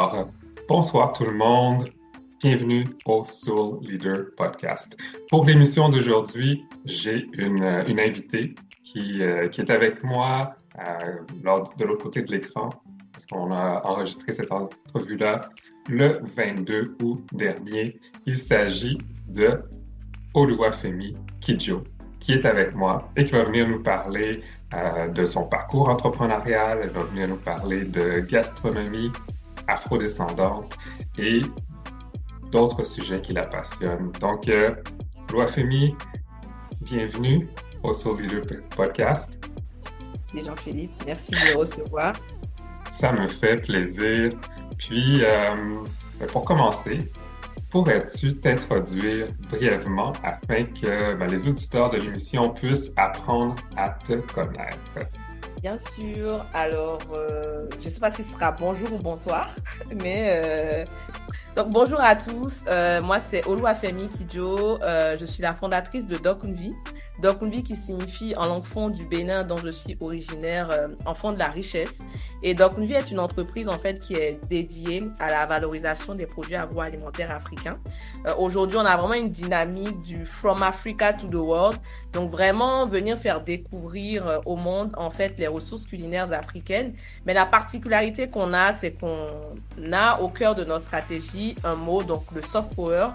Alors, bonsoir tout le monde. Bienvenue au Soul Leader Podcast. Pour l'émission d'aujourd'hui, j'ai une invitée qui est avec moi de l'autre côté de l'écran parce qu'on a enregistré cette entrevue-là le 22 août dernier. Il s'agit de Oluwafemi Kidjo, qui est avec moi et qui va venir nous parler de son parcours entrepreneurial. Elle va venir nous parler de gastronomie, afrodescendante et d'autres sujets qui la passionnent. Donc, Oluwafemi, bienvenue au Soul Leader Podcast. Merci Jean-Philippe, merci de me recevoir. Ça me fait plaisir. Puis, pour commencer, pourrais-tu t'introduire brièvement afin que les auditeurs de l'émission puissent apprendre à te connaître? Bien sûr, alors je ne sais pas si ce sera bonjour ou bonsoir, mais donc bonjour à tous, moi c'est Oluwafemi Kidjo, je suis la fondatrice de Dokunvi. Dokunvi qui signifie en langue fon du Bénin dont je suis originaire, enfant de la richesse. Et Dokunvi est une entreprise en fait qui est dédiée à la valorisation des produits agroalimentaires africains. Aujourd'hui, on a vraiment une dynamique du From Africa to the World. Donc vraiment venir faire découvrir au monde en fait les ressources culinaires africaines. Mais la particularité qu'on a, c'est qu'on a au cœur de notre stratégie un mot, donc le soft power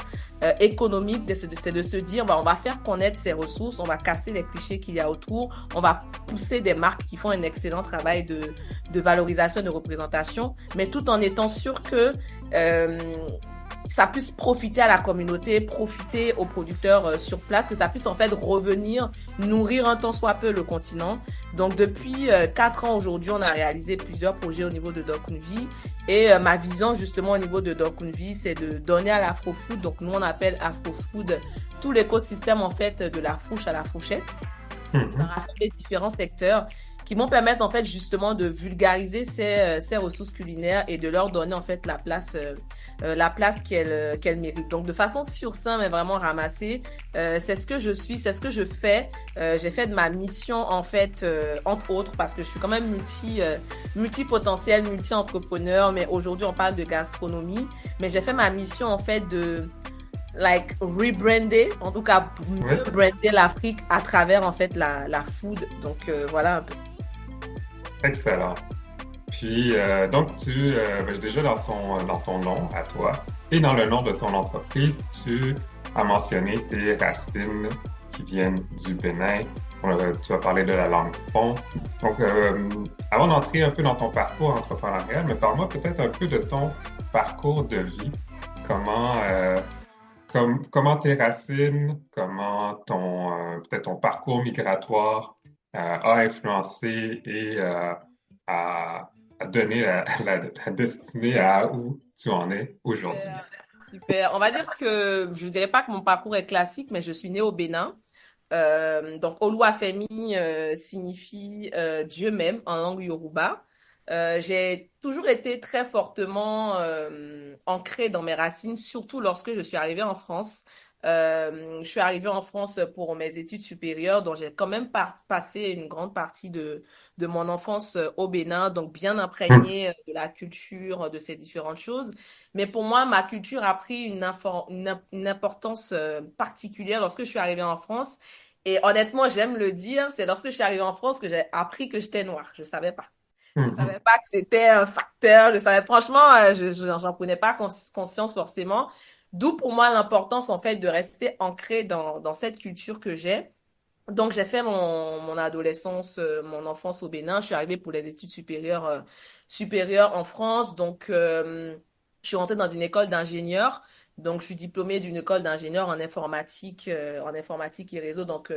économique, c'est de se dire on va faire connaître ces ressources, on va casser les clichés qu'il y a autour, on va pousser des marques qui font un excellent travail de valorisation, de représentation, mais tout en étant sûr que ça puisse profiter à la communauté, profiter aux producteurs sur place, que ça puisse en fait revenir nourrir un tant soit peu le continent. Donc depuis 4 ans aujourd'hui, on a réalisé plusieurs projets au niveau de Dokunvi et ma vision justement au niveau de Dokunvi, c'est de donner à l'afrofood, donc nous on appelle afrofood tout l'écosystème en fait de la fourche à la fourchette, rassembler différents secteurs qui vont permettre en fait justement de vulgariser ces ressources culinaires et de leur donner en fait la place qu'elles méritent. Donc de façon succincte mais vraiment ramassée, c'est ce que je suis, c'est ce que je fais. J'ai fait de ma mission en fait entre autres parce que je suis quand même multipotentiel, multi-entrepreneur, mais aujourd'hui on parle de gastronomie, mais j'ai fait ma mission en fait de rebrander, en tout cas mieux brander l'Afrique à travers en fait la food. Donc voilà un peu. Excellent. Puis, donc, déjà dans ton nom à toi et dans le nom de ton entreprise, tu as mentionné tes racines qui viennent du Bénin. Tu as parlé de la langue fon. Donc, avant d'entrer un peu dans ton parcours entrepreneurial, mais parle-moi peut-être un peu de ton parcours de vie. Comment, comment tes racines, comment peut-être ton parcours migratoire a influencé et a donné la destinée à où tu en es aujourd'hui. Super. Super. On va dire que je dirais pas que mon parcours est classique, mais je suis née au Bénin. Donc Oluwafemi signifie Dieu même en langue Yoruba. J'ai toujours été très fortement ancrée dans mes racines, surtout lorsque je suis arrivée en France. Je suis arrivée en France pour mes études supérieures, donc j'ai quand même passé une grande partie de mon enfance au Bénin, donc bien imprégnée de la culture, de ces différentes choses. Mais pour moi, ma culture a pris une importance particulière lorsque je suis arrivée en France. Et honnêtement, j'aime le dire, c'est lorsque je suis arrivée en France que j'ai appris que j'étais noire. Je savais pas. Je savais Mhm. pas que c'était un facteur. Je savais, franchement, j'en prenais pas conscience forcément. D'où pour moi l'importance en fait de rester ancrée dans cette culture que j'ai. Donc j'ai fait mon adolescence, mon enfance au Bénin. Je suis arrivée pour les études supérieures en France. Donc je suis rentrée dans une école d'ingénieur. Donc je suis diplômée d'une école d'ingénieur en informatique et réseau. Donc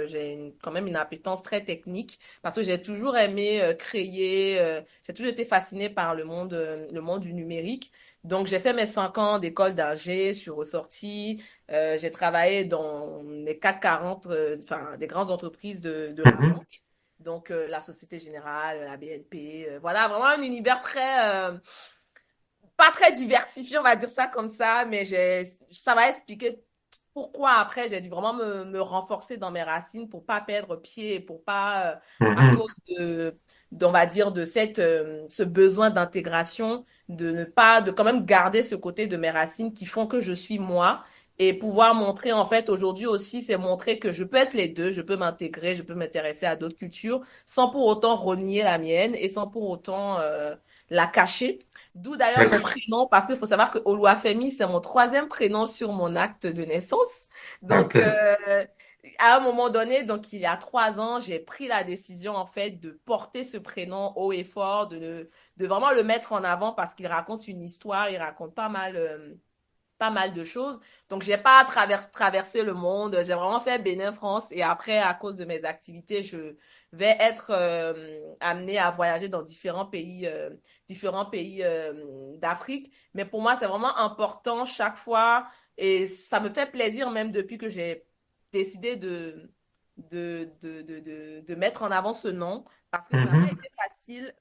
quand même une appétence très technique parce que j'ai toujours aimé créer. J'ai toujours été fascinée par le monde du numérique. Donc j'ai fait mes 5 ans d'école d'ingé, je suis ressortie. J'ai travaillé dans les CAC 40, enfin, des grandes entreprises de la Mhm. banque. Donc, la Société Générale, la BNP, voilà, vraiment un univers pas très diversifié, on va dire ça comme ça, mais ça va expliquer pourquoi après j'ai dû vraiment me renforcer dans mes racines pour pas perdre pied et pour pas, à Mhm. cause on va dire, de ce besoin d'intégration, de ne pas, de quand même garder ce côté de mes racines qui font que je suis moi. Et pouvoir montrer, en fait, aujourd'hui aussi, c'est montrer que je peux être les deux, je peux m'intégrer, je peux m'intéresser à d'autres cultures, sans pour autant renier la mienne et sans pour autant la cacher. D'où d'ailleurs mon prénom, parce qu'il faut savoir que Oluwafemi, c'est mon troisième prénom sur mon acte de naissance. Donc, OK. à un moment donné, donc il y a 3 ans, j'ai pris la décision en fait de porter ce prénom haut et fort, de vraiment le mettre en avant parce qu'il raconte une histoire, il raconte pas mal de choses. Donc, j'ai pas traversé le monde. J'ai vraiment fait Bénin, France. Et après, à cause de mes activités, je vais être amenée à voyager dans différents pays d'Afrique. Mais pour moi, c'est vraiment important chaque fois. Et ça me fait plaisir même depuis que j'ai décidé de mettre en avant ce nom parce que ça n'a pas Mhm. été facile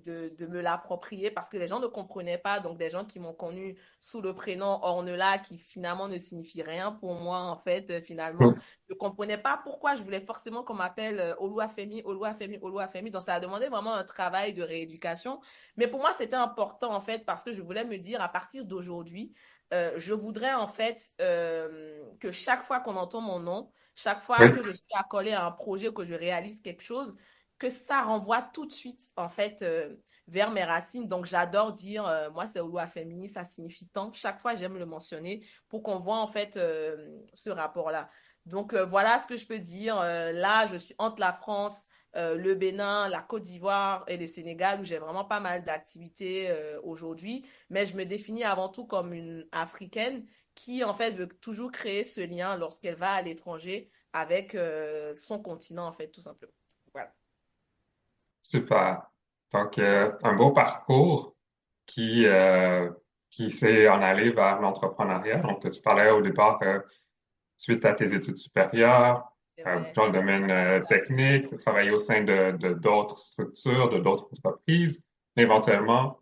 de me l'approprier parce que les gens ne comprenaient pas. Donc, des gens qui m'ont connu sous le prénom Ornella, qui finalement ne signifie rien pour moi, en fait, finalement, ne comprenaient pas pourquoi je voulais forcément qu'on m'appelle Oluwafemi, Oluwafemi, Oluwafemi. Donc, ça a demandé vraiment un travail de rééducation. Mais pour moi, c'était important, en fait, parce que je voulais me dire, à partir d'aujourd'hui, je voudrais, en fait, que chaque fois qu'on entend mon nom, chaque fois Oui. que je suis accolée à un projet, que je réalise quelque chose, que ça renvoie tout de suite, en fait, vers mes racines. Donc, j'adore dire, moi, c'est Oluwafemi, ça signifie tant. Chaque fois, j'aime le mentionner pour qu'on voit, en fait, ce rapport-là. Donc, voilà ce que je peux dire. Là, je suis entre la France, le Bénin, la Côte d'Ivoire et le Sénégal, où j'ai vraiment pas mal d'activités aujourd'hui. Mais je me définis avant tout comme une Africaine qui, en fait, veut toujours créer ce lien lorsqu'elle va à l'étranger avec son continent, en fait, tout simplement. Voilà. Super. Donc, un beau parcours qui, euh, qui s'est en allé vers l'entrepreneuriat. Donc, tu parlais au départ suite à tes études supérieures, C'est vrai. dans le C'est domaine ça qui arrive technique, tu as travaillé au sein de d'autres structures, de d'autres entreprises. Mais éventuellement,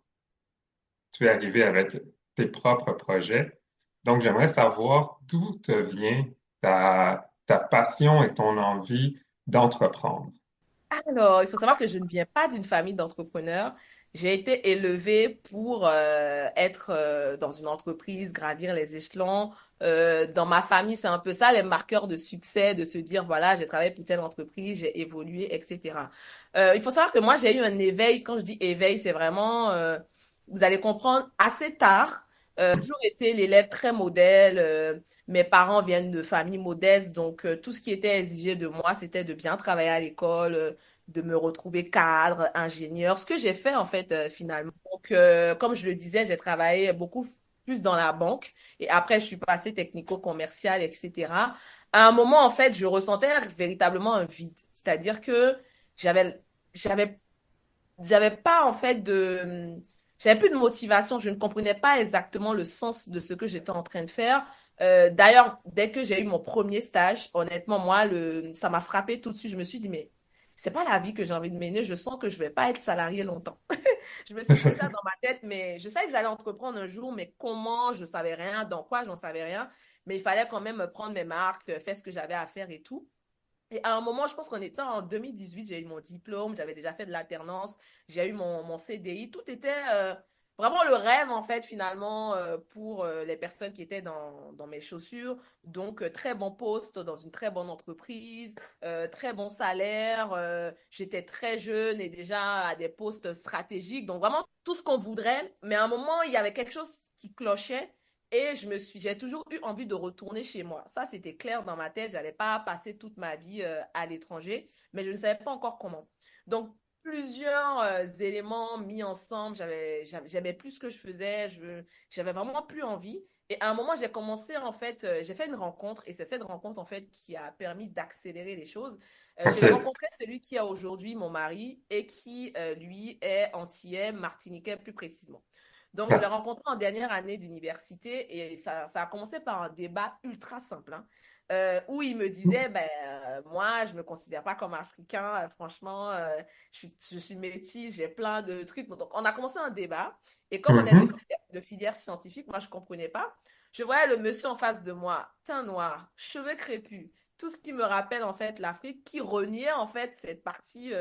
tu es arrivé avec tes propres projets. Donc, j'aimerais savoir d'où te vient ta passion et ton envie d'entreprendre. Alors, il faut savoir que je ne viens pas d'une famille d'entrepreneurs. J'ai été élevée pour être dans une entreprise, gravir les échelons. Dans ma famille, c'est un peu ça, les marqueurs de succès, de se dire, voilà, j'ai travaillé pour telle entreprise, j'ai évolué, etc. Il faut savoir que moi, j'ai eu un éveil. Quand je dis éveil, c'est vraiment, vous allez comprendre, assez tard. J'ai toujours été l'élève très modèle. Mes parents viennent de familles modestes, donc tout ce qui était exigé de moi, c'était de bien travailler à l'école, de me retrouver cadre, ingénieur, ce que j'ai fait en fait finalement. Donc, comme je le disais, j'ai travaillé beaucoup plus dans la banque et après je suis passée technico-commercial, etc. À un moment, en fait, je ressentais véritablement un vide, c'est-à-dire que j'avais, j'avais j'avais pas en fait j'avais plus de motivation, je ne comprenais pas exactement le sens de ce que j'étais en train de faire. D'ailleurs, dès que j'ai eu mon premier stage, honnêtement, moi, ça m'a frappé tout de suite. Je me suis dit, mais c'est pas la vie que j'ai envie de mener. Je sens que je vais pas être salarié longtemps. Je me suis dit ça dans ma tête, mais je savais que j'allais entreprendre un jour, mais comment, je savais rien, dans quoi, j'en savais rien. Mais il fallait quand même prendre mes marques, faire ce que j'avais à faire et tout. Et à un moment, je pense qu'on était en 2018, j'ai eu mon diplôme, j'avais déjà fait de l'alternance, j'ai eu mon CDI. Tout était vraiment le rêve, en fait, finalement, pour les personnes qui étaient dans mes chaussures. Donc, très bon poste dans une très bonne entreprise, très bon salaire. J'étais très jeune et déjà à des postes stratégiques. Donc, vraiment, tout ce qu'on voudrait. Mais à un moment, il y avait quelque chose qui clochait. Et j'ai toujours eu envie de retourner chez moi. Ça, c'était clair dans ma tête. J'allais pas passer toute ma vie à l'étranger, mais je ne savais pas encore comment. Donc, plusieurs éléments mis ensemble. J'aimais plus ce que je faisais. J'avais vraiment plus envie. Et à un moment, j'ai commencé, en fait, j'ai fait une rencontre et c'est cette rencontre, en fait, qui a permis d'accélérer les choses. J'ai OK. rencontré celui qui a aujourd'hui mon mari et qui, lui, est antillais, martiniquais plus précisément. Donc, je l'ai rencontré en dernière année d'université et ça a commencé par un débat ultra simple, hein, où il me disait, ben, moi, je me considère pas comme africain, franchement, je suis métisse, j'ai plein de trucs. Donc, on a commencé un débat et comme on est Mhm. de filière scientifique, moi, je comprenais pas. Je voyais le monsieur en face de moi, teint noir, cheveux crépus, tout ce qui me rappelle en fait l'Afrique, qui reniait en fait cette partie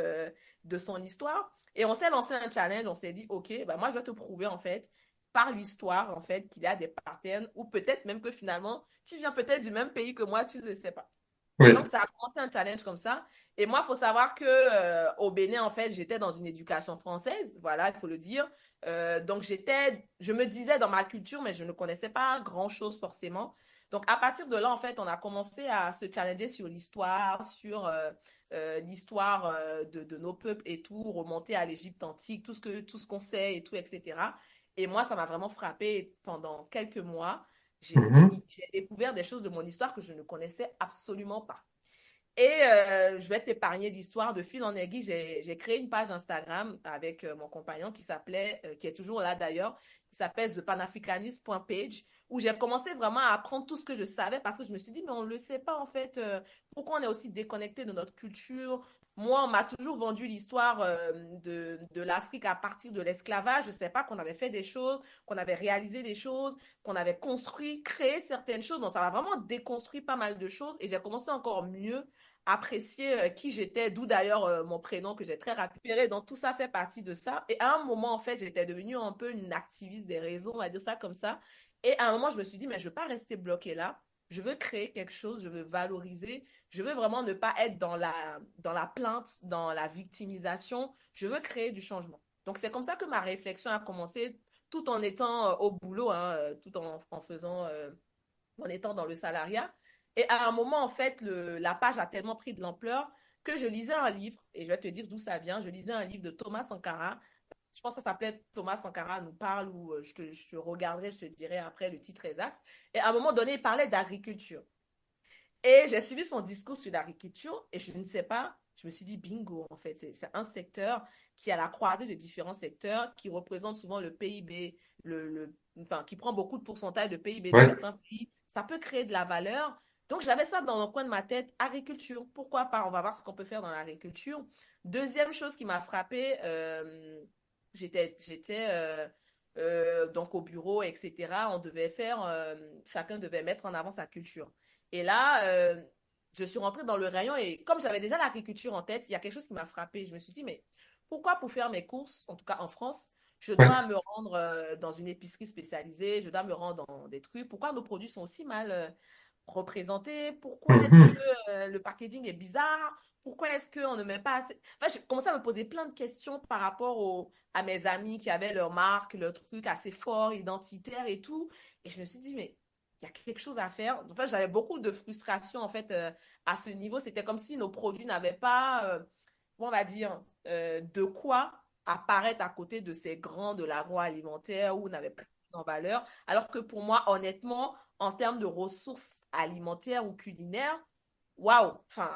de son histoire. Et on s'est lancé un challenge, on s'est dit, OK, bah moi je vais te prouver en fait par l'histoire en fait qu'il y a des patterns ou peut-être même que finalement tu viens peut-être du même pays que moi, tu ne le sais pas. Donc, Oui. ça a commencé un challenge comme ça. Et moi, il faut savoir que au Bénin, en fait, j'étais dans une éducation française. Voilà, il faut le dire. Donc, je me disais dans ma culture, mais je ne connaissais pas grand-chose forcément. Donc, à partir de là, en fait, on a commencé à se challenger sur l'histoire, sur l'histoire de nos peuples et tout, remonter à l'Égypte antique, tout ce qu'on sait et tout, etc. Et moi, ça m'a vraiment frappé pendant quelques mois. J'ai Mhm. j'ai découvert des choses de mon histoire que je ne connaissais absolument pas. Et je vais t'épargner l'histoire de fil en aiguille. J'ai créé une page Instagram avec mon compagnon qui s'appelait, qui est toujours là d'ailleurs, qui s'appelle thepanafricanist.page, où j'ai commencé vraiment à apprendre tout ce que je savais parce que je me suis dit, mais on ne le sait pas en fait. Pourquoi on est aussi déconnecté de notre culture? Moi, on m'a toujours vendu l'histoire de l'Afrique à partir de l'esclavage. Je ne sais pas qu'on avait fait des choses, qu'on avait réalisé des choses, qu'on avait construit, créé certaines choses. Donc, ça m'a vraiment déconstruit pas mal de choses et j'ai commencé encore mieux apprécier qui j'étais, d'où d'ailleurs mon prénom que j'ai très récupéré. Donc tout ça fait partie de ça. Et à un moment, en fait, j'étais devenue un peu une activiste des réseaux, on va dire ça comme ça. Et à un moment, je me suis dit, mais je ne veux pas rester bloquée là. Je veux créer quelque chose, je veux valoriser, je veux vraiment ne pas être dans la plainte, dans la victimisation. Je veux créer du changement. Donc c'est comme ça que ma réflexion a commencé, tout en étant au boulot, hein, tout en faisant en étant dans le salariat. Et à un moment, en fait, la page a tellement pris de l'ampleur que je lisais un livre, et je vais te dire d'où ça vient. Je lisais un livre de Thomas Sankara. Je pense que ça s'appelait Thomas Sankara nous parle, ou je te regarderai, je te dirai après le titre exact. Et à un moment donné, il parlait d'agriculture. Et j'ai suivi son discours sur l'agriculture et je ne sais pas, je me suis dit bingo, en fait, c'est un secteur qui est à la croisée de différents secteurs, qui représente souvent le PIB, enfin, qui prend beaucoup de pourcentage de PIB de Oui. certains pays. Ça peut créer de la valeur. Donc, j'avais ça dans le coin de ma tête, agriculture. Pourquoi pas? On va voir ce qu'on peut faire dans l'agriculture. Deuxième chose qui m'a frappée, j'étais donc au bureau, etc. On devait faire, chacun devait mettre en avant sa culture. Et là, je suis rentrée dans le rayon et comme j'avais déjà l'agriculture en tête, il y a quelque chose qui m'a frappée. Je me suis dit, mais pourquoi pour faire mes courses, en tout cas en France, je Oui. dois me rendre dans une épicerie spécialisée, je dois me rendre dans des trucs. Pourquoi nos produits sont aussi mal représentés? Pourquoi est-ce que Mhm. le packaging est bizarre? Pourquoi est-ce qu'on ne met pas assez... Enfin, j'ai commencé à me poser plein de questions par rapport à mes amis qui avaient leur marque, leur truc assez fort, identitaire et tout. Et je me suis dit, mais il y a quelque chose à faire. En fait, j'avais beaucoup de frustration en fait à ce niveau. C'était comme si nos produits n'avaient pas, on va dire, de quoi apparaître à côté de ces grands de l'agroalimentaire ou n'avaient pas en valeur. Alors que pour moi, honnêtement, en termes de ressources alimentaires ou culinaires, waouh, enfin,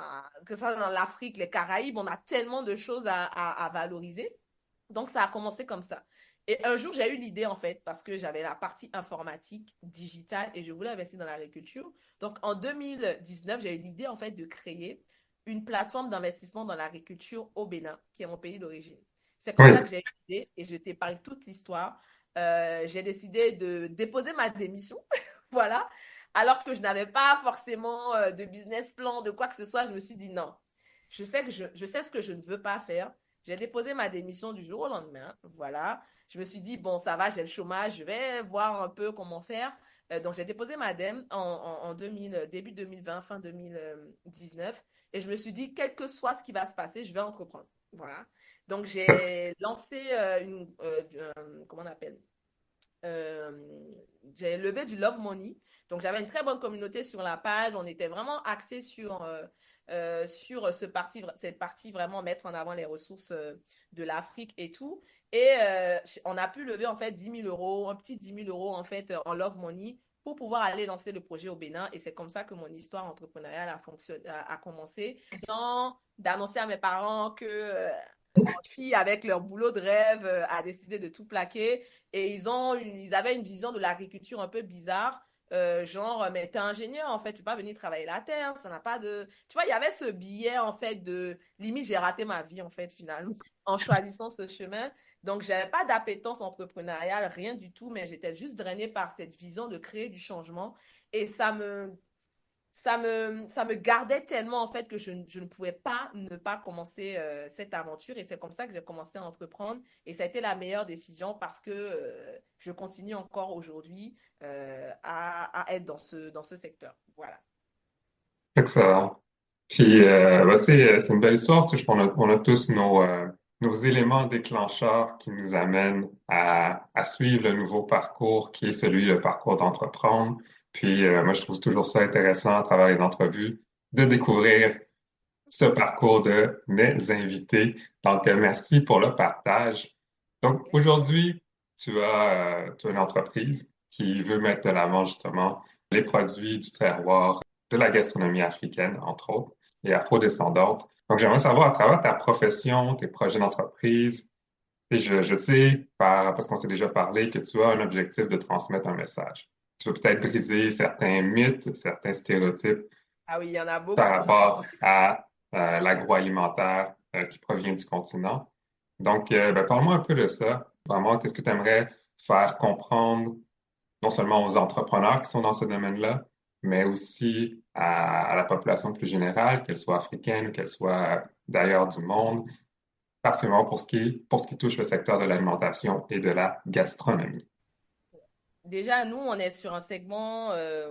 que ça dans l'Afrique, les Caraïbes, on a tellement de choses à valoriser. Donc, ça a commencé comme ça. Et un jour, j'ai eu l'idée, en fait, parce que j'avais la partie informatique, digitale, et je voulais investir dans l'agriculture. Donc, en 2019, j'ai eu l'idée, en fait, de créer une plateforme d'investissement dans l'agriculture au Bénin, qui est mon pays d'origine. C'est comme ça Oui. que j'ai eu l'idée, et je t'épargne toute l'histoire. J'ai décidé de déposer ma démission, voilà, alors que je n'avais pas forcément de business plan, de quoi que ce soit. Je me suis dit non, je sais ce que je ne veux pas faire. J'ai déposé ma démission du jour au lendemain. Voilà. Je me suis dit, bon, ça va, j'ai le chômage, je vais voir un peu comment faire. Donc, j'ai déposé ma DEM en 2000, début 2020, fin 2019. Et je me suis dit, quel que soit ce qui va se passer, je vais entreprendre. Voilà. Donc, j'ai lancé comment on appelle? euh, j'ai levé du Love Money. Donc, j'avais une très bonne communauté sur la page. On était vraiment axé sur cette partie, vraiment mettre en avant les ressources de l'Afrique et tout. Et on a pu lever en fait 10 000 euros, un petit 10 000 euros en fait en Love Money pour pouvoir aller lancer le projet au Bénin. Et c'est comme ça que mon histoire entrepreneuriale a commencé. D'annoncer à mes parents que grande fille avec leur boulot de rêve a décidé de tout plaquer et ils avaient une vision de l'agriculture un peu bizarre. Genre, mais t'es ingénieur, en fait, tu peux pas venir travailler la terre, ça n'a pas de... Tu vois, il y avait ce billet, en fait, de... Limite, j'ai raté ma vie, en fait, finalement, en choisissant ce chemin. Donc, j'avais pas d'appétence entrepreneuriale, rien du tout, mais j'étais juste drainée par cette vision de créer du changement. Et ça me gardait tellement en fait que je ne pouvais pas ne pas commencer cette aventure et c'est comme ça que j'ai commencé à entreprendre et ça a été la meilleure décision parce que je continue encore aujourd'hui à être dans ce secteur. Voilà. Excellent. Puis, c'est une belle histoire. Tu sais, on a tous nos éléments déclencheurs qui nous amènent à suivre le nouveau parcours qui est celui, le parcours d'entreprendre. Puis, moi, je trouve toujours ça intéressant à travers les entrevues de découvrir ce parcours de mes invités. Donc, merci pour le partage. Donc, aujourd'hui, tu as une entreprise qui veut mettre de l'avant justement les produits du terroir de la gastronomie africaine, entre autres, et afro-descendante. Donc, j'aimerais savoir à travers ta profession, tes projets d'entreprise, et je sais, parce qu'on s'est déjà parlé, que tu as un objectif de transmettre un message. Tu veux peut-être briser certains mythes, certains stéréotypes Ah oui, il y en a par beaucoup. rapport à l'agroalimentaire qui provient du continent. Donc, parle-moi un peu de ça. Vraiment, qu'est-ce que tu aimerais faire comprendre non seulement aux entrepreneurs qui sont dans ce domaine-là, mais aussi à la population plus générale, qu'elle soit africaine ou qu'elle soit d'ailleurs du monde, particulièrement pour ce qui touche le secteur de l'alimentation et de la gastronomie. Déjà, nous, on est sur un segment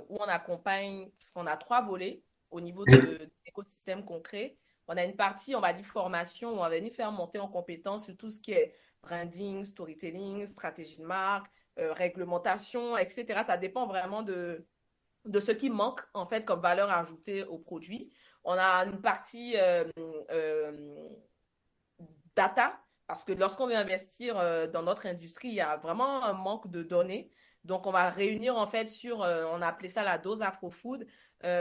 où on accompagne, puisqu'on a trois volets au niveau Oui. de l'écosystème qu'on crée. On a une partie, on va dire formation, où on va venir faire monter en compétence sur tout ce qui est branding, storytelling, stratégie de marque, réglementation, etc. Ça dépend vraiment de ce qui manque, en fait, comme valeur ajoutée au produit. On a une partie euh, data, parce que lorsqu'on veut investir dans notre industrie, il y a vraiment un manque de données. Donc, on va réunir en fait sur, on a appelé ça la dose AfroFood,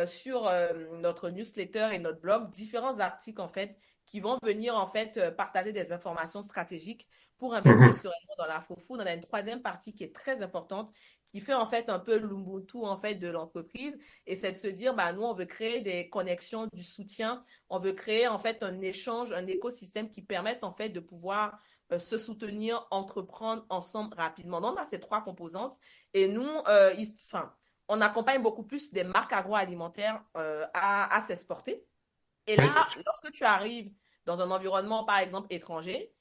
sur notre newsletter et notre blog, différents articles en fait qui vont venir en fait partager des informations stratégiques pour investir Mhm. sereinement dans l'AfroFood. On a une troisième partie qui est très importante, qui fait en fait un peu l'Ubuntu en fait de l'entreprise, et c'est de se dire, bah, nous, on veut créer des connexions, du soutien, on veut créer en fait un échange, un écosystème qui permette en fait de pouvoir se soutenir, entreprendre ensemble rapidement. Donc, on a ces trois composantes et nous, enfin, on accompagne beaucoup plus des marques agroalimentaires à s'exporter. Et Oui. là, lorsque tu arrives dans un environnement, par exemple, étranger,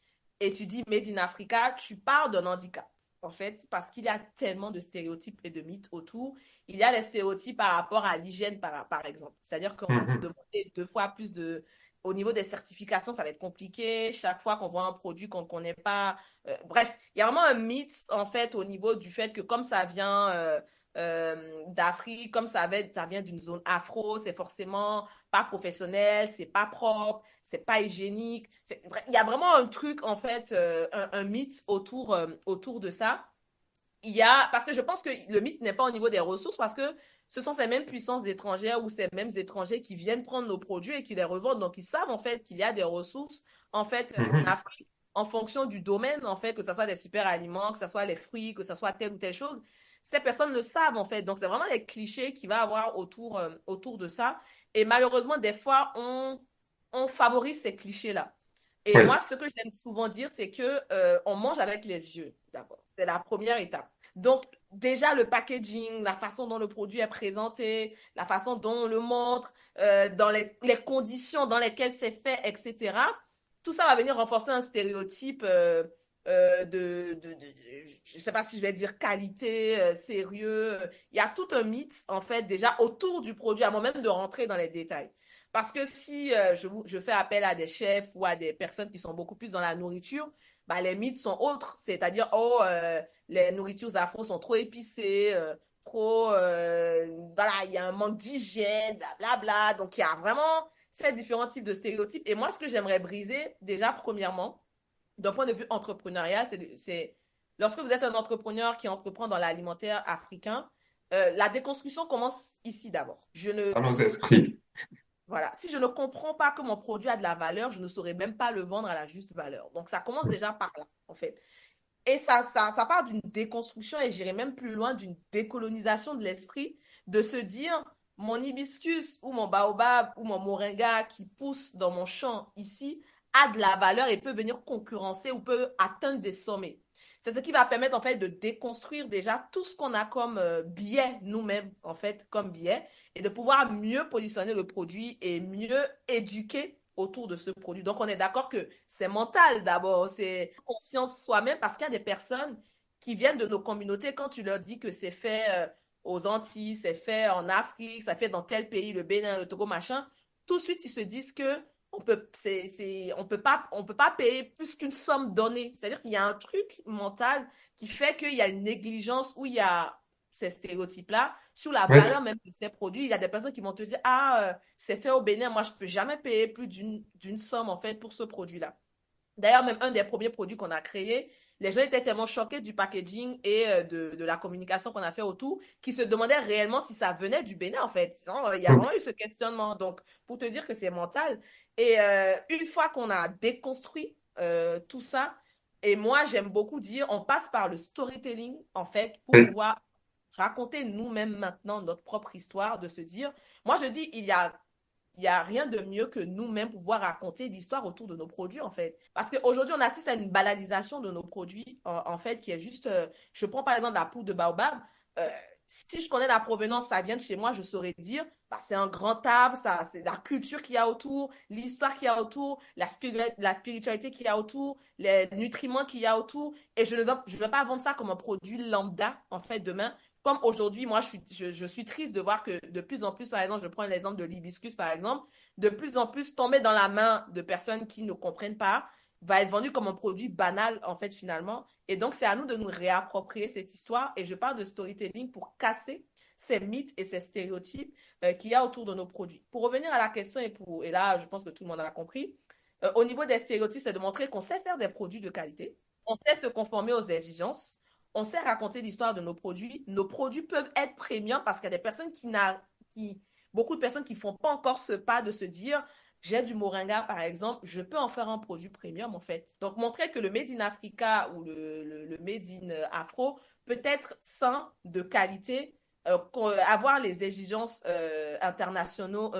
et tu dis Made in Africa, tu pars d'un handicap, en fait, parce qu'il y a tellement de stéréotypes et de mythes autour. Il y a les stéréotypes par rapport à l'hygiène, par exemple. C'est-à-dire qu'on va nous Mhm. demander deux fois plus de... Au niveau des certifications, ça va être compliqué. Chaque fois qu'on voit un produit qu'on ne connaît pas. Bref, il y a vraiment un mythe, en fait, au niveau du fait que comme ça vient d'Afrique, comme ça vient d'une zone afro, c'est forcément pas professionnel, c'est pas propre, c'est pas hygiénique. Il y a vraiment un truc, en fait, un mythe autour de ça. Parce que je pense que le mythe n'est pas au niveau des ressources, parce que ce sont ces mêmes puissances étrangères ou ces mêmes étrangers qui viennent prendre nos produits et qui les revendent. Donc, ils savent, en fait, qu'il y a des ressources, en fait, en Mhm. Afrique, en fonction du domaine, en fait, que ce soit des super aliments, que ce soit les fruits, que ce soit telle ou telle chose. Ces personnes le savent, en fait. Donc, c'est vraiment les clichés qu'il va y avoir autour de ça. Et malheureusement, des fois, on favorise ces clichés-là. Et Oui. moi, ce que j'aime souvent dire, c'est que on mange avec les yeux, d'abord. C'est la première étape. Donc, déjà, le packaging, la façon dont le produit est présenté, la façon dont on le montre, dans les conditions dans lesquelles c'est fait, etc. Tout ça va venir renforcer un stéréotype je ne sais pas si je vais dire qualité, sérieux. Il y a tout un mythe, en fait, déjà autour du produit, avant même de rentrer dans les détails. Parce que si je fais appel à des chefs ou à des personnes qui sont beaucoup plus dans la nourriture, bah, les mythes sont autres. C'est-à-dire, oh, les nourritures afro sont trop épicées, voilà, il y a un manque d'hygiène, blablabla. Donc, il y a vraiment ces différents types de stéréotypes. Et moi, ce que j'aimerais briser, déjà, premièrement, d'un point de vue entrepreneurial, c'est lorsque vous êtes un entrepreneur qui entreprend dans l'alimentaire africain, la déconstruction commence ici d'abord. Dans nos esprits. Voilà. Si je ne comprends pas que mon produit a de la valeur, je ne saurais même pas le vendre à la juste valeur. Donc, ça commence déjà par là, en fait. Et ça part d'une déconstruction et j'irai même plus loin d'une décolonisation de l'esprit, de se dire, mon hibiscus ou mon baobab ou mon moringa qui pousse dans mon champ ici a de la valeur et peut venir concurrencer ou peut atteindre des sommets. C'est ce qui va permettre en fait de déconstruire déjà tout ce qu'on a comme biais nous-mêmes en fait comme biais et de pouvoir mieux positionner le produit et mieux éduquer autour de ce produit. Donc on est d'accord que c'est mental d'abord, c'est conscience soi-même parce qu'il y a des personnes qui viennent de nos communautés quand tu leur dis que c'est fait aux Antilles, c'est fait en Afrique, ça fait dans tel pays, le Bénin, le Togo, machin, tout de suite ils se disent que on peut pas payer plus qu'une somme donnée. C'est-à-dire qu'il y a un truc mental qui fait qu'il y a une négligence où il y a ces stéréotypes-là sur la Oui, valeur même de ces produits. Il y a des personnes qui vont te dire, ah, c'est fait au Bénin, moi je peux jamais payer plus d'une somme en fait pour ce produit-là. D'ailleurs, même un des premiers produits qu'on a créé, les gens étaient tellement choqués du packaging et de la communication qu'on a fait autour qu'ils se demandaient réellement si ça venait du Bénin, en fait. Il y a vraiment eu ce questionnement. Donc, pour te dire que c'est mental. Et une fois qu'on a déconstruit tout ça, et moi, j'aime beaucoup dire, on passe par le storytelling, en fait, pour oui, pouvoir raconter nous-mêmes maintenant notre propre histoire, de se dire, moi, je dis, il y a rien de mieux que nous-mêmes pouvoir raconter l'histoire autour de nos produits, en fait. Parce qu'aujourd'hui, on assiste à une banalisation de nos produits, en fait, qui est juste, je prends par exemple la poudre de baobab. Euh, si je connais la provenance, ça vient de chez moi, je saurais dire, bah, c'est un grand arbre, ça, c'est la culture qu'il y a autour, l'histoire qu'il y a autour, la spiritualité qu'il y a autour, les nutriments qu'il y a autour. Et je ne vais pas vendre ça comme un produit lambda, en fait, demain. Comme aujourd'hui, moi, je suis triste de voir que de plus en plus, par exemple, je prends l'exemple de l'hibiscus, par exemple, de plus en plus tomber dans la main de personnes qui ne comprennent pas, va être vendu comme un produit banal, en fait, finalement. Et donc, c'est à nous de nous réapproprier cette histoire. Et je parle de storytelling pour casser ces mythes et ces stéréotypes qu'il y a autour de nos produits. Pour revenir à la question, et là, je pense que tout le monde a compris, au niveau des stéréotypes, c'est de montrer qu'on sait faire des produits de qualité, on sait se conformer aux exigences, on sait raconter l'histoire de nos produits. Nos produits peuvent être premium parce qu'il y a des personnes beaucoup de personnes qui font pas encore ce pas de se dire, j'ai du moringa par exemple, je peux en faire un produit premium en fait. Donc montrer que le Made in Africa ou le Made in Afro peut être sain, de qualité, avoir les exigences internationaux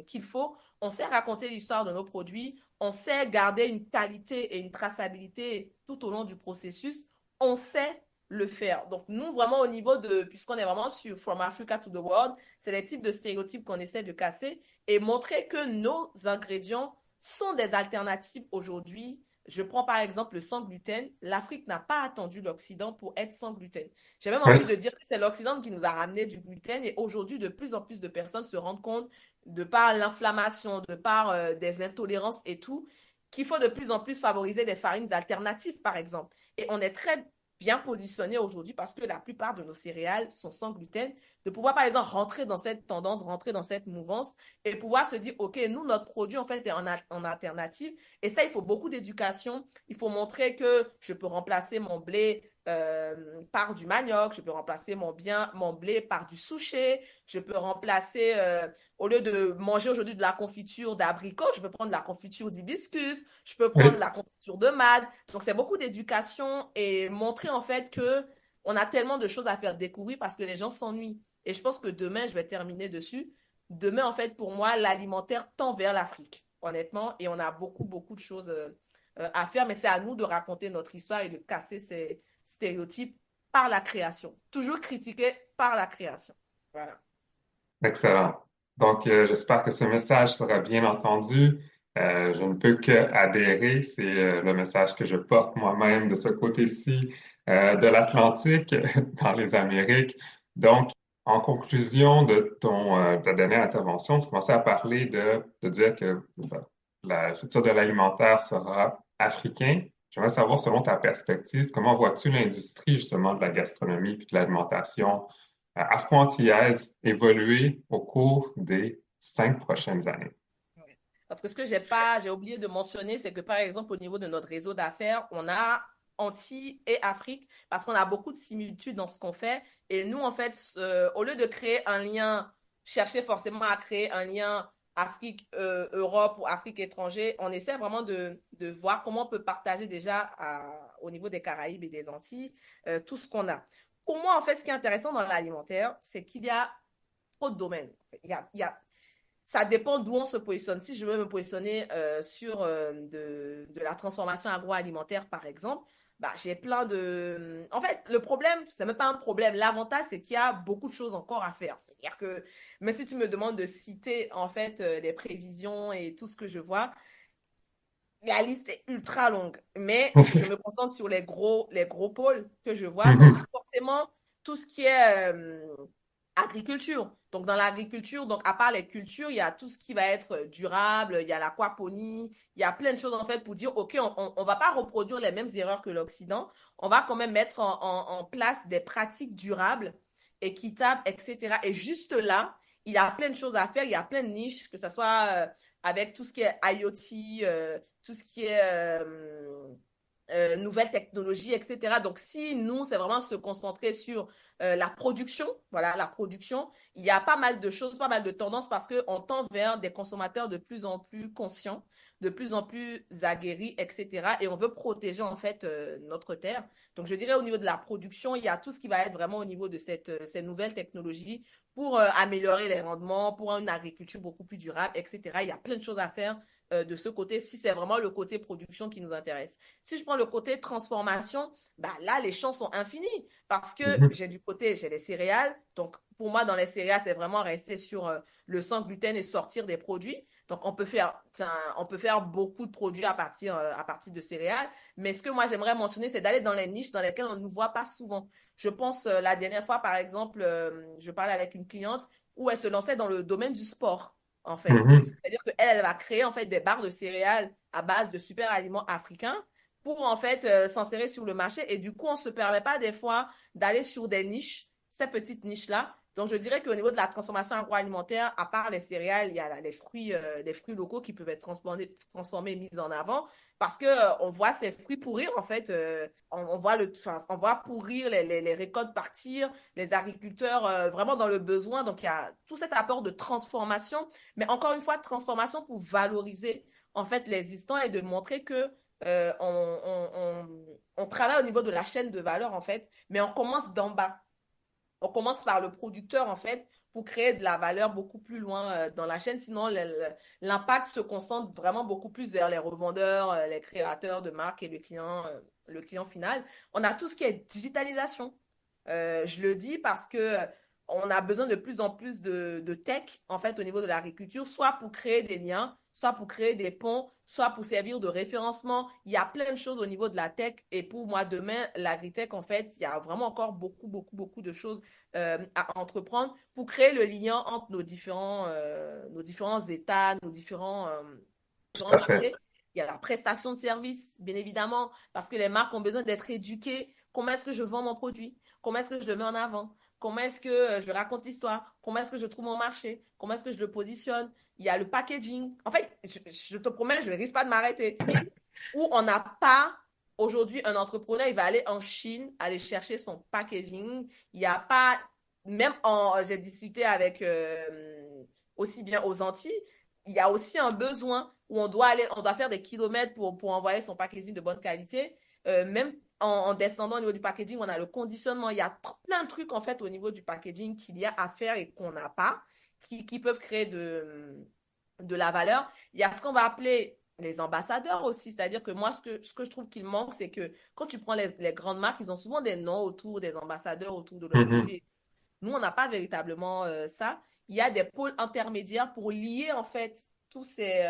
qu'il faut. On sait raconter l'histoire de nos produits, on sait garder une qualité et une traçabilité tout au long du processus, on sait le faire. Donc, nous, vraiment, au niveau de, puisqu'on est vraiment sur From Africa to the World, c'est les types de stéréotypes qu'on essaie de casser et montrer que nos ingrédients sont des alternatives aujourd'hui. Je prends par exemple le sans gluten. L'Afrique n'a pas attendu l'Occident pour être sans gluten. J'ai même envie oui. de dire que c'est l'Occident qui nous a ramené du gluten et aujourd'hui, de plus en plus de personnes se rendent compte, de par l'inflammation, de par des intolérances et tout, qu'il faut de plus en plus favoriser des farines alternatives, par exemple. Et on est très bien positionné aujourd'hui parce que la plupart de nos céréales sont sans gluten, de pouvoir par exemple rentrer dans cette tendance, rentrer dans cette mouvance et pouvoir se dire, OK, nous, notre produit en fait est en alternative. Et ça, il faut beaucoup d'éducation. Il faut montrer que je peux remplacer mon blé par du manioc, je peux remplacer mon blé par du souché, je peux remplacer, au lieu de manger aujourd'hui de la confiture d'abricot, je peux prendre de la confiture d'hibiscus, je peux prendre Oui. la confiture de mad. Donc, c'est beaucoup d'éducation et montrer en fait que on a tellement de choses à faire découvrir parce que les gens s'ennuient. Et je pense que demain, je vais terminer dessus. Demain, en fait, pour moi, l'alimentaire tend vers l'Afrique, honnêtement, et on a beaucoup, beaucoup de choses à faire, mais c'est à nous de raconter notre histoire et de casser ces stéréotypes par la création. Toujours critiquer par la création. Voilà. Excellent. Donc, j'espère que ce message sera bien entendu. Je ne peux que adhérer. C'est le message que je porte moi-même de ce côté-ci de l'Atlantique, dans les Amériques. Donc, en conclusion de ta dernière intervention, tu commençais à parler de dire que ça, le futur de l'alimentaire sera africain. J'aimerais savoir, selon ta perspective, comment vois-tu l'industrie justement de la gastronomie et de l'alimentation afro-antillaise évoluer au cours des 5 prochaines années? Ouais. Parce que ce que j'ai oublié de mentionner, c'est que par exemple, au niveau de notre réseau d'affaires, on a Antilles et Afrique parce qu'on a beaucoup de similitudes dans ce qu'on fait. Et nous, en fait, au lieu de créer un lien, chercher forcément à créer un lien Afrique, Europe ou Afrique étranger, on essaie vraiment de voir comment on peut partager déjà au niveau des Caraïbes et des Antilles tout ce qu'on a. Pour moi, en fait, ce qui est intéressant dans l'alimentaire, c'est qu'il y a trop de domaines. Ça dépend d'où on se positionne. Si je veux me positionner sur de la transformation agroalimentaire, par exemple, bah, j'ai plein de... En fait, le problème, c'est même pas un problème. L'avantage, c'est qu'il y a beaucoup de choses encore à faire. C'est-à-dire que, mais si tu me demandes de citer, en fait, les prévisions et tout ce que je vois, la liste est ultra longue. Mais je me concentre sur les gros pôles que je vois. Donc, Mhm. forcément, tout ce qui est agriculture. Donc, dans l'agriculture, donc, à part les cultures, il y a tout ce qui va être durable, il y a l'aquaponie, il y a plein de choses, en fait, pour dire, OK, on va pas reproduire les mêmes erreurs que l'Occident. On va quand même mettre en place des pratiques durables, équitables, etc. Et juste là, il y a plein de choses à faire, il y a plein de niches, que ce soit avec tout ce qui est IoT, tout ce qui est nouvelles technologies, etc. Donc, si nous, c'est vraiment se concentrer sur la production, voilà, la production, il y a pas mal de choses, pas mal de tendances parce qu'on tend vers des consommateurs de plus en plus conscients, de plus en plus aguerris, etc. Et on veut protéger, en fait, notre terre. Donc, je dirais au niveau de la production, il y a tout ce qui va être vraiment au niveau de ces nouvelles technologies pour améliorer les rendements, pour une agriculture beaucoup plus durable, etc. Il y a plein de choses à faire de ce côté, si c'est vraiment le côté production qui nous intéresse. Si je prends le côté transformation, bah là, les champs sont infinis parce que Mhm. j'ai les céréales. Donc, pour moi, dans les céréales, c'est vraiment rester sur le sans gluten et sortir des produits. Donc, on peut faire beaucoup de produits à partir de céréales. Mais ce que moi, j'aimerais mentionner, c'est d'aller dans les niches dans lesquelles on ne nous voit pas souvent. Je pense, la dernière fois, par exemple, je parlais avec une cliente où elle se lançait dans le domaine du sport, en fait. Mhm. C'est-à-dire qu'elle, elle va créer, en fait, des barres de céréales à base de super aliments africains pour en fait s'insérer sur le marché. Et du coup, on ne se permet pas des fois d'aller sur des niches, ces petites niches-là. Donc, je dirais qu'au niveau de la transformation agroalimentaire, à part les céréales, il y a les fruits locaux qui peuvent être transformés, mis en avant, parce que on voit ces fruits pourrir en fait. On voit on voit pourrir les récoltes partir, les agriculteurs vraiment dans le besoin. Donc, il y a tout cet apport de transformation, mais encore une fois, transformation pour valoriser en fait l'existant et de montrer que on travaille au niveau de la chaîne de valeur, en fait, mais on commence d'en bas. On commence par le producteur, en fait, pour créer de la valeur beaucoup plus loin dans la chaîne. Sinon, l'impact se concentre vraiment beaucoup plus vers les revendeurs, les créateurs de marques et le client final. On a tout ce qui est digitalisation. Je le dis parce que on a besoin de plus en plus de tech, en fait, au niveau de l'agriculture, soit pour créer des liens, soit pour créer des ponts, soit pour servir de référencement. Il y a plein de choses au niveau de la tech. Et pour moi, demain, l'agritech, en fait, il y a vraiment encore beaucoup de choses à entreprendre pour créer le lien entre nos différents États, Tout différents à fait. marchés. Il y a la prestation de service, bien évidemment, parce que les marques ont besoin d'être éduquées. Comment est-ce que je vends mon produit? Comment est-ce que je le mets en avant? Comment est-ce que je raconte l'histoire? Comment est-ce que je trouve mon marché? Comment est-ce que je le positionne? Il y a le packaging. En fait, je te promets, je ne risque pas de m'arrêter. Où on n'a pas, aujourd'hui, un entrepreneur, il va aller en Chine, aller chercher son packaging. Il n'y a pas, j'ai discuté avec aussi bien aux Antilles, il y a aussi un besoin où on doit faire des kilomètres pour envoyer son packaging de bonne qualité. Même en descendant au niveau du packaging, on a le conditionnement. Il y a plein de trucs en fait au niveau du packaging qu'il y a à faire et qu'on n'a pas, qui peuvent créer de la valeur. Il y a ce qu'on va appeler les ambassadeurs aussi, c'est-à-dire que moi, ce que je trouve qu'il manque, c'est que quand tu prends les grandes marques, ils ont souvent des noms autour des ambassadeurs, autour de leurs Mhm. produits. Nous, on n'a pas véritablement ça. Il y a des pôles intermédiaires pour lier en fait tous c'est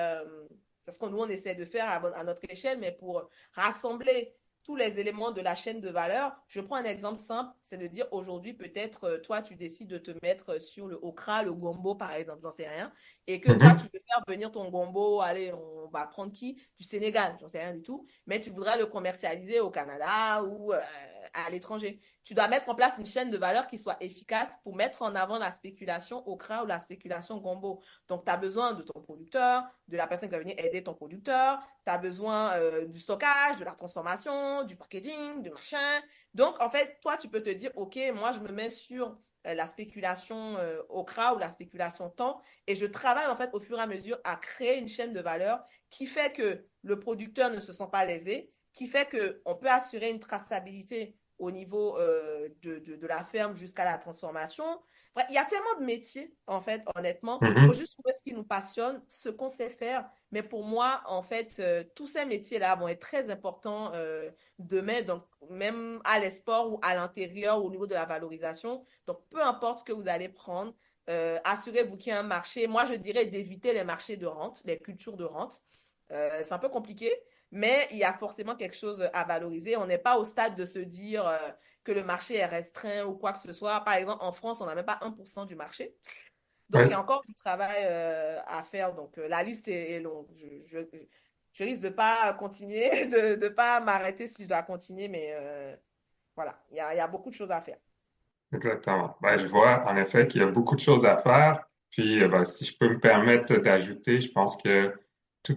ce qu'on nous on essaie de faire à notre échelle, mais pour rassembler tous les éléments de la chaîne de valeur. Je prends un exemple simple, c'est de dire aujourd'hui peut-être toi tu décides de te mettre sur le okra, le gombo par exemple, j'en sais rien, et que toi tu Mhm. veux faire venir ton gombo, allez on va prendre qui? Du Sénégal, j'en sais rien du tout, mais tu voudrais le commercialiser au Canada ou à l'étranger. Tu dois mettre en place une chaîne de valeur qui soit efficace pour mettre en avant la spéculation okra ou la spéculation gombo. Donc, tu as besoin de ton producteur, de la personne qui va venir aider ton producteur, tu as besoin du stockage, de la transformation, du packaging, du machin. Donc, en fait, toi, tu peux te dire, OK, moi, je me mets sur la spéculation okra ou la spéculation thon et je travaille, en fait, au fur et à mesure à créer une chaîne de valeur qui fait que le producteur ne se sent pas lésé, qui fait qu'on peut assurer une traçabilité au niveau de la ferme jusqu'à la transformation. Bref, il y a tellement de métiers, en fait, honnêtement. Il faut Mhm. juste trouver ce qui nous passionne, ce qu'on sait faire. Mais pour moi, en fait, tous ces métiers-là vont être très importants demain, donc même à l'export ou à l'intérieur, au niveau de la valorisation. Donc, peu importe ce que vous allez prendre, assurez-vous qu'il y a un marché. Moi, je dirais d'éviter les marchés de rente, les cultures de rente. C'est un peu compliqué, mais il y a forcément quelque chose à valoriser. On n'est pas au stade de se dire que le marché est restreint ou quoi que ce soit. Par exemple, en France, on n'a même pas 1% du marché. Donc, il y Oui, a encore du travail à faire. Donc, la liste est longue. Je risque de pas continuer, de pas m'arrêter si je dois continuer, mais voilà, il y a beaucoup de choses à faire. exactement. Ben, je vois en effet qu'il y a beaucoup de choses à faire. Puis, ben, si je peux me permettre d'ajouter, je pense que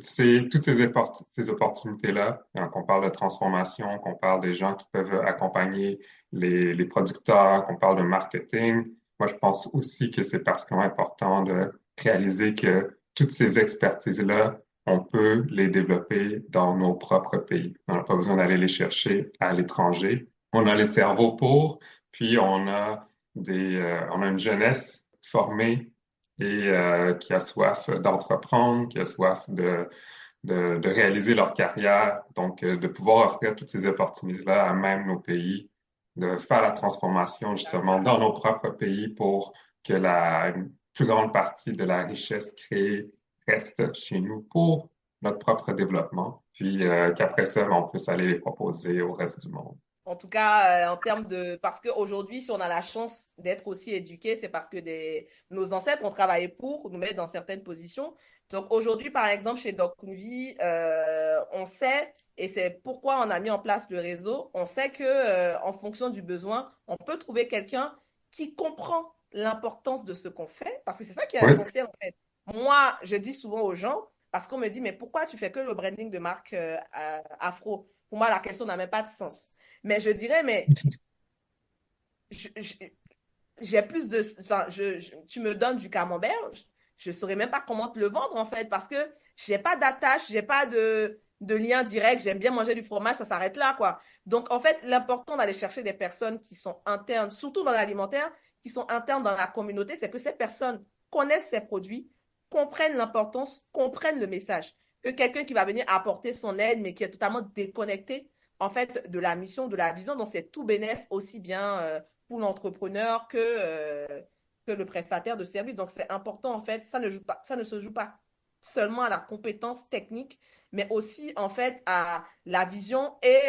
ces opportunités-là, qu'on parle de transformation, qu'on parle des gens qui peuvent accompagner les producteurs, qu'on parle de marketing, moi, je pense aussi que c'est particulièrement important de réaliser que toutes ces expertises-là, on peut les développer dans nos propres pays. On n'a pas besoin d'aller les chercher à l'étranger. On a les cerveaux pour, puis on a une jeunesse formée et qui a soif d'entreprendre, qui a soif de réaliser leur carrière. Donc, de pouvoir offrir toutes ces opportunités-là à même nos pays, de faire la transformation justement dans nos propres pays pour que une plus grande partie de la richesse créée reste chez nous pour notre propre développement, puis qu'après ça, on puisse aller les proposer au reste du monde. En tout cas, en termes de... Parce qu'aujourd'hui, si on a la chance d'être aussi éduqué, c'est parce que nos ancêtres ont travaillé pour nous mettre dans certaines positions. Donc aujourd'hui, par exemple, chez Docunvi, on sait, et c'est pourquoi on a mis en place le réseau, on sait que en fonction du besoin, on peut trouver quelqu'un qui comprend l'importance de ce qu'on fait, parce que c'est ça qui est Oui, essentiel en fait. Moi, je dis souvent aux gens, parce qu'on me dit, mais pourquoi tu fais que le branding de marque afro? Pour moi, la question n'a même pas de sens. Mais je dirais, mais je- je- j'ai plus de... Enfin, tu me donnes du camembert, je ne saurais même pas comment te le vendre, en fait, parce que j'ai pas d'attache, j'ai pas de lien direct, j'aime bien manger du fromage, ça s'arrête là, quoi. Donc, en fait, l'important d'aller chercher des personnes qui sont internes, surtout dans l'alimentaire, qui sont internes dans la communauté, c'est que ces personnes connaissent ces produits, comprennent l'importance, comprennent le message. Que quelqu'un qui va venir apporter son aide, mais qui est totalement déconnecté, en fait, de la mission, de la vision, donc c'est tout bénéf aussi bien pour l'entrepreneur que le prestataire de service. Donc, c'est important, en fait, ça ne se joue pas seulement à la compétence technique, mais aussi, en fait, à la vision et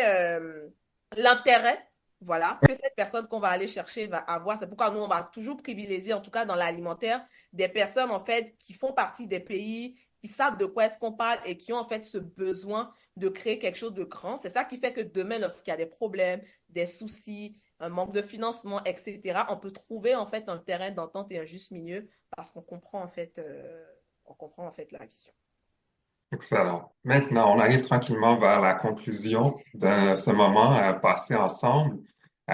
l'intérêt, voilà, que cette personne qu'on va aller chercher va avoir. C'est pourquoi nous, on va toujours privilégier, en tout cas dans l'alimentaire, des personnes, en fait, qui font partie des pays, qui savent de quoi est-ce qu'on parle et qui ont, en fait, ce besoin de créer quelque chose de grand. C'est ça qui fait que demain, lorsqu'il y a des problèmes, des soucis, un manque de financement, etc., on peut trouver en fait un terrain d'entente et un juste milieu parce on comprend en fait la vision. excellent. Maintenant, on arrive tranquillement vers la conclusion de ce moment passé ensemble.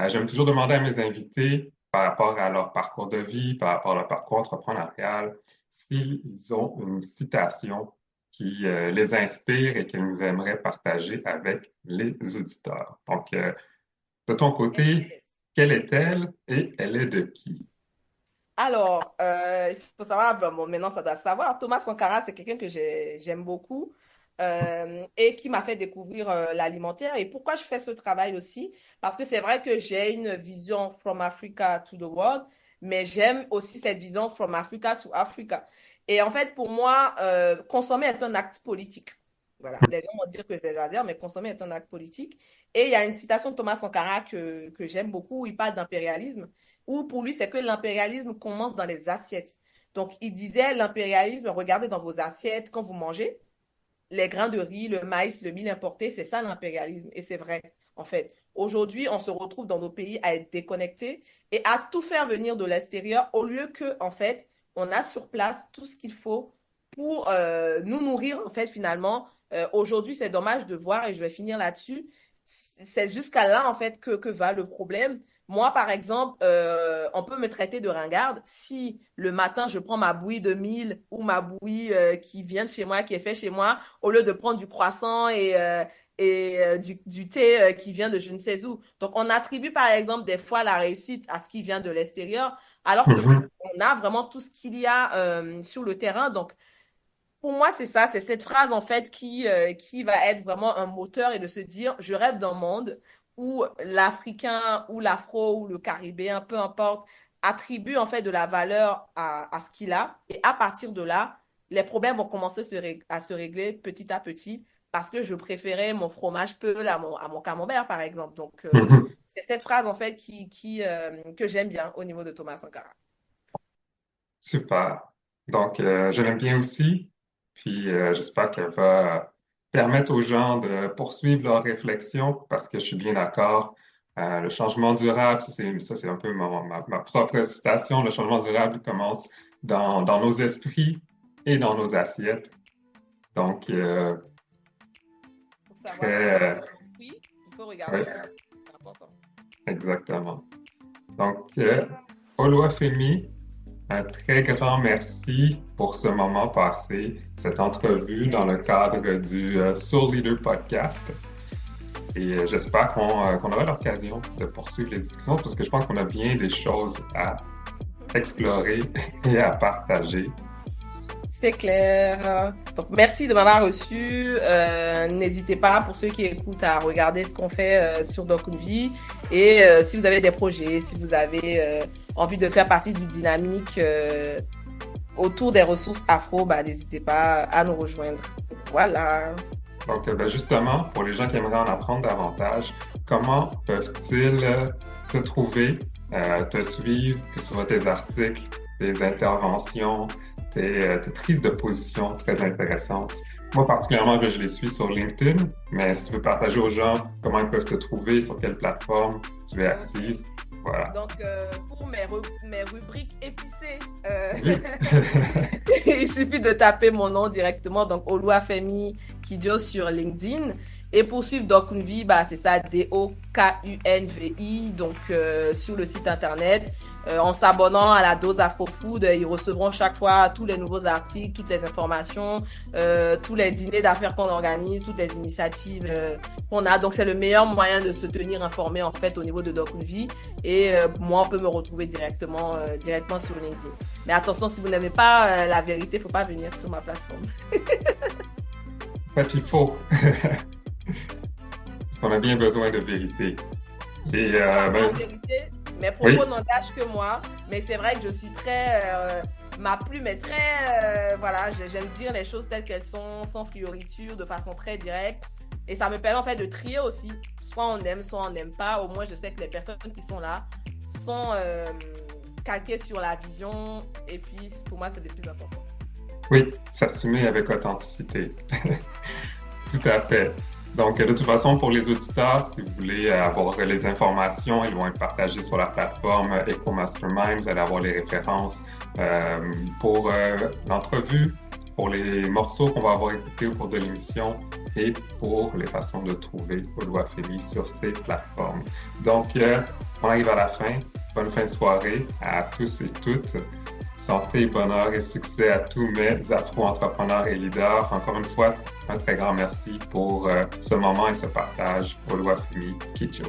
J'aime toujours demander à mes invités, par rapport à leur parcours de vie, par rapport à leur parcours entrepreneurial, s'ils ont une citation qui les inspire et qu'ils nous aimeraient partager avec les auditeurs. Donc, de ton côté, quelle est-elle et elle est de qui? Alors, il faut savoir, bon, maintenant ça doit se savoir, Thomas Sankara, c'est quelqu'un que j'aime beaucoup et qui m'a fait découvrir l'alimentaire. Et pourquoi je fais ce travail aussi? Parce que c'est vrai que j'ai une vision from Africa to the world, mais j'aime aussi cette vision from Africa to Africa. Et en fait, pour moi, consommer est un acte politique. Voilà, les gens vont dire que c'est laser, mais consommer est un acte politique. Et il y a une citation de Thomas Sankara que j'aime beaucoup, où il parle d'impérialisme où pour lui, c'est que l'impérialisme commence dans les assiettes. Donc, il disait, l'impérialisme, regardez dans vos assiettes, quand vous mangez, les grains de riz, le maïs, le mil importé, c'est ça l'impérialisme. Et c'est vrai, en fait. Aujourd'hui, on se retrouve dans nos pays à être déconnectés et à tout faire venir de l'extérieur au lieu que, en fait, on a sur place tout ce qu'il faut pour nous nourrir, en fait, finalement. Aujourd'hui, c'est dommage de voir, et je vais finir là-dessus, c'est jusqu'à là, en fait, que va le problème. Moi, par exemple, on peut me traiter de ringarde si le matin, je prends ma bouillie de mil ou ma bouillie qui vient de chez moi, qui est faite chez moi, au lieu de prendre du croissant et du thé qui vient de je ne sais où. Donc, on attribue par exemple des fois la réussite à ce qui vient de l'extérieur, alors que Mhm. on a vraiment tout ce qu'il y a sur le terrain. Donc, pour moi, c'est ça, c'est cette phrase en fait qui va être vraiment un moteur et de se dire, je rêve d'un monde où l'Africain ou l'Afro ou le Caribéen, peu importe, attribue en fait de la valeur à ce qu'il a. Et à partir de là, les problèmes vont commencer à se régler petit à petit parce que je préférais mon fromage Peul à mon camembert, par exemple. Donc, Mhm. c'est cette phrase en fait que j'aime bien au niveau de Thomas Sankara. Super. Donc, je l'aime bien aussi. Puis, j'espère qu'elle va permettre aux gens de poursuivre leur réflexion parce que je suis bien d'accord. Le changement durable, ça, c'est un peu ma propre citation. Le changement durable commence dans nos esprits et dans nos assiettes. Donc, Pour savoir si on très, construit, il faut regarder ce qu'on ouais, fait. C'est important. exactement. Donc, Oluwafemi, un très grand merci pour ce moment passé, cette entrevue dans le Plaisir. cadre du Soul Leader Podcast. Et j'espère qu'on aura l'occasion de poursuivre les discussions parce que je pense qu'on a bien des choses à explorer et à partager. C'est clair. Donc, merci de m'avoir reçu. N'hésitez pas, pour ceux qui écoutent, à regarder ce qu'on fait sur Doc Une Vie. Et si vous avez des projets, si vous avez envie de faire partie du dynamique autour des ressources afro, bah, n'hésitez pas à nous rejoindre. Voilà. Donc, ben, justement, pour les gens qui aimeraient en apprendre davantage, comment peuvent-ils te trouver, te suivre, que ce soit tes articles, tes interventions, tes prises de position très intéressantes? Moi, particulièrement, ben, je les suis sur LinkedIn, mais si tu veux partager aux gens comment ils peuvent te trouver, sur quelle plateforme tu es active, OK. voilà. Donc, pour mes rubriques épicées, Oui. il suffit de taper mon nom directement, donc Oluwafemi Kidjo sur LinkedIn. Et pour suivre Dokunvi, bah, c'est ça, Dokunvi, donc sur le site internet. En s'abonnant à la dose Afro Food, ils recevront chaque fois tous les nouveaux articles, toutes les informations, tous les dîners d'affaires qu'on organise, toutes les initiatives qu'on a. Donc, c'est le meilleur moyen de se tenir informé, en fait, au niveau de Dokunvi. Et moi, on peut me retrouver directement sur LinkedIn. Mais attention, si vous n'aimez pas la vérité, il ne faut pas venir sur ma plateforme. En fait, il faut, parce qu'on a bien besoin de vérité. Et, En ben, vérité, mes oui. propos n'engagent que moi, mais c'est vrai que je suis très... ma plume est très... voilà, j'aime dire les choses telles qu'elles sont, sans fioriture, de façon très directe. Et ça me permet en fait de trier aussi. Soit on aime, soit on n'aime pas. Au moins, je sais que les personnes qui sont là sont calquées sur la vision. Et puis, pour moi, c'est le plus important. Oui, s'assumer avec authenticité. Tout à fait. Donc, de toute façon, pour les auditeurs, si vous voulez avoir les informations, ils vont être partagées sur la plateforme Echo Mastermind. Vous allez avoir les références pour l'entrevue, pour les morceaux qu'on va avoir écoutés au cours de l'émission et pour les façons de trouver Oluwafemi sur ces plateformes. Donc, on arrive à la fin. Bonne fin de soirée à tous et toutes. Santé, bonheur et succès à tous mes afro-entrepreneurs et leaders. Encore une fois, un très grand merci pour ce moment et ce partage. Oluwafemi Kidjo.